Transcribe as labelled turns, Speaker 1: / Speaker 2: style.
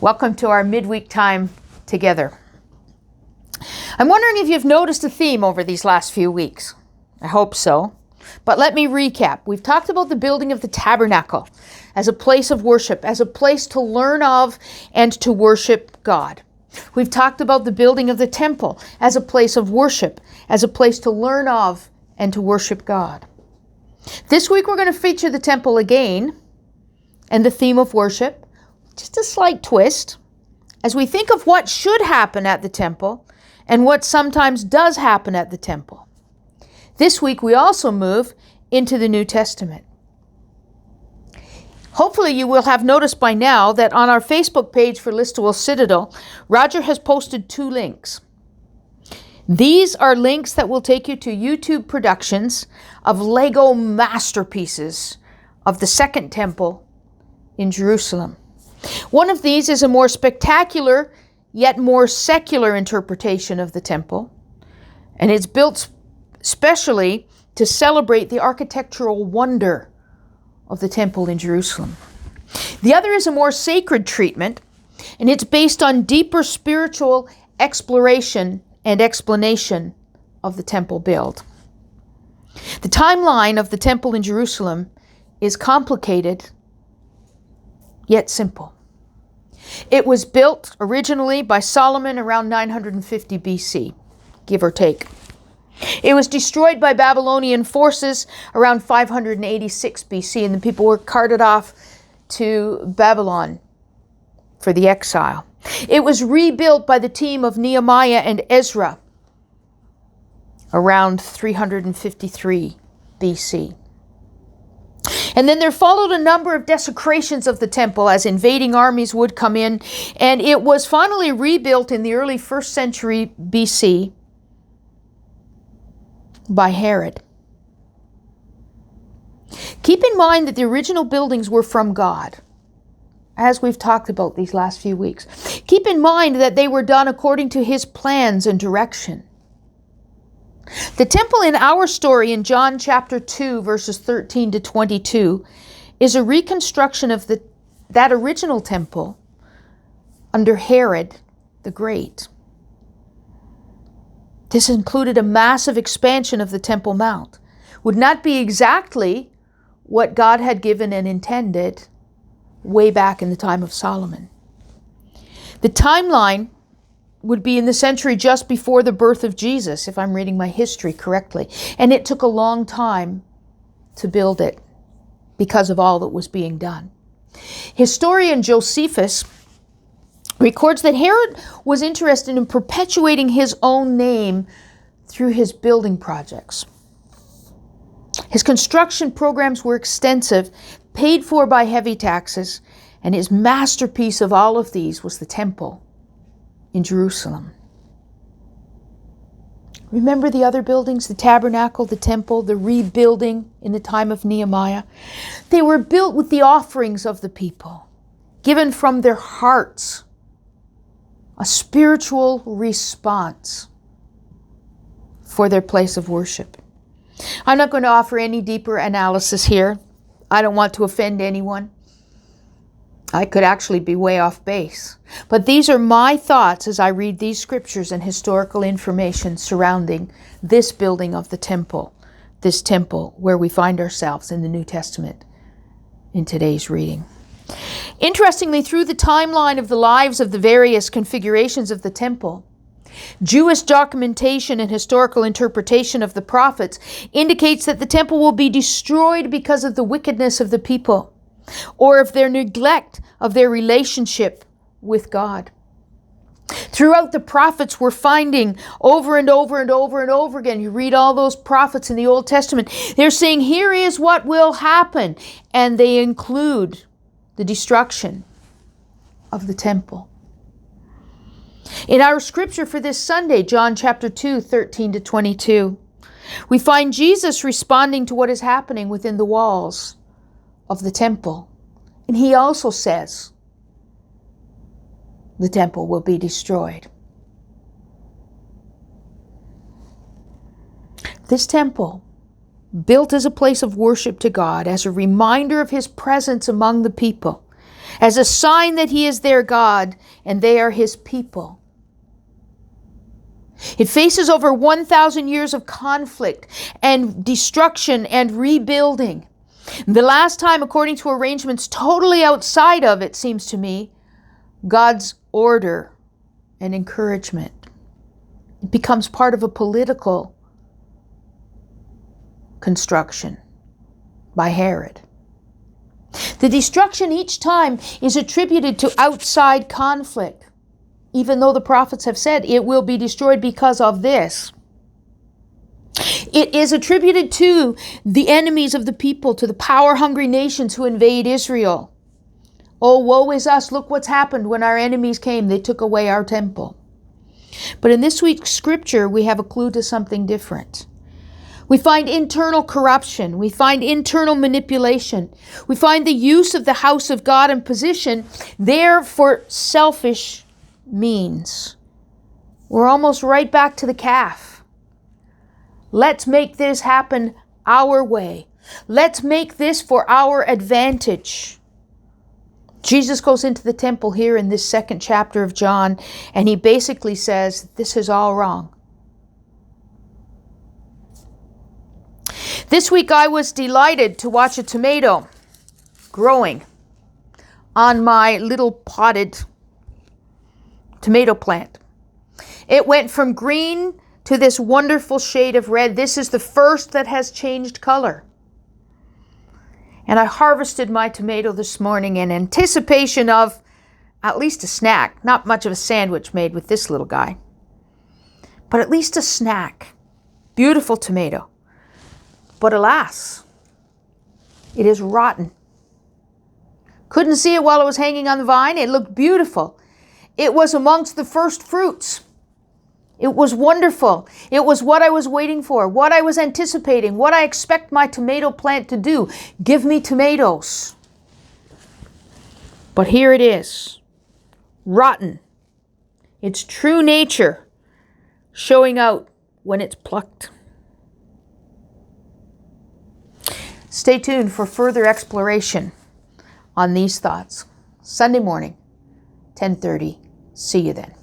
Speaker 1: Welcome to our midweek time together. I'm wondering if you've noticed a theme over these last few weeks. I hope so. But let me recap. We've talked about the building of the tabernacle as a place of worship, as a place to learn of and to worship God. We've talked about the building of the temple as a place of worship, as a place to learn of and to worship God. This week we're going to feature the temple again and the theme of worship. Just a slight twist as we think of what should happen at the temple and what sometimes does happen at the temple. This week we also move into the New Testament. Hopefully you will have noticed by now that on our Facebook page for Listowel Citadel, Roger has posted 2 links. These are links that will take you to YouTube productions of Lego masterpieces of the Second Temple in Jerusalem. One of these is a more spectacular, yet more secular interpretation of the temple, and it's built specially to celebrate the architectural wonder of the temple in Jerusalem. The other is a more sacred treatment, and it's based on deeper spiritual exploration and explanation of the temple build. The timeline of the temple in Jerusalem is complicated, yet simple. It was built originally by Solomon around 950 BC, give or take. It was destroyed by Babylonian forces around 586 BC, and the people were carted off to Babylon for the exile. It was rebuilt by the team of Nehemiah and Ezra around 353 BC. And then there followed a number of desecrations of the temple as invading armies would come in, and it was finally rebuilt in the early 1st century BC by Herod. Keep in mind that the original buildings were from God, as we've talked about these last few weeks. Keep in mind that they were done according to His plans and direction. The temple in our story in John chapter 2, verses 13 to 22, is a reconstruction of that original temple under Herod the Great. This included a massive expansion of the Temple Mount. Would not be exactly what God had given and intended way back in the time of Solomon. The timeline would be in the century just before the birth of Jesus, if I'm reading my history correctly. And it took a long time to build it because of all that was being done. Historian Josephus records that Herod was interested in perpetuating his own name through his building projects. His construction programs were extensive, paid for by heavy taxes, and his masterpiece of all of these was the temple in Jerusalem. Remember the other buildings, the tabernacle, the temple, the rebuilding in the time of Nehemiah? They were built with the offerings of the people, given from their hearts, a spiritual response for their place of worship. I'm not going to offer any deeper analysis here. I don't want to offend anyone. I could actually be way off base. But these are my thoughts as I read these scriptures and historical information surrounding this building of the temple, this temple where we find ourselves in the New Testament in today's reading. Interestingly, through the timeline of the lives of the various configurations of the temple, Jewish documentation and historical interpretation of the prophets indicates that the temple will be destroyed because of the wickedness of the people, or of their neglect of their relationship with God. Throughout the prophets, we're finding over and over and over and over again, you read all those prophets in the Old Testament, they're saying, here is what will happen. And they include the destruction of the temple. In our scripture for this Sunday, John chapter 2, 13 to 22, we find Jesus responding to what is happening within the walls of the temple. And he also says the temple will be destroyed. This temple, built as a place of worship to God, as a reminder of His presence among the people, as a sign that he is their God and they are his people. It faces over 1,000 years of conflict and destruction and rebuilding. The last time, according to arrangements totally outside of, it seems to me, God's order and encouragement. It becomes part of a political construction by Herod. The destruction each time is attributed to outside conflict, even though the prophets have said it will be destroyed because of this. It is attributed to the enemies of the people, to the power-hungry nations who invade Israel. Oh, woe is us. Look what's happened when our enemies came. They took away our temple. But in this week's scripture, we have a clue to something different. We find internal corruption. We find internal manipulation. We find the use of the house of God and position there for selfish means. We're almost right back to the calf. Let's make this happen our way. Let's make this for our advantage. Jesus goes into the temple here in this second chapter of John, and he basically says, this is all wrong. This week I was delighted to watch a tomato growing on my little potted tomato plant. It went from green to this wonderful shade of red. This is the first that has changed color. And I harvested my tomato this morning in anticipation of at least a snack. Not much of a sandwich made with this little guy, but at least a snack. Beautiful tomato. But alas, it is rotten. Couldn't see it while it was hanging on the vine. It looked beautiful. It was amongst the first fruits. It was wonderful. It was what I was waiting for, what I was anticipating, what I expect my tomato plant to do. Give me tomatoes. But here it is, rotten. Its true nature showing out when it's plucked. Stay tuned for further exploration on these thoughts. Sunday morning, 10:30. See you then.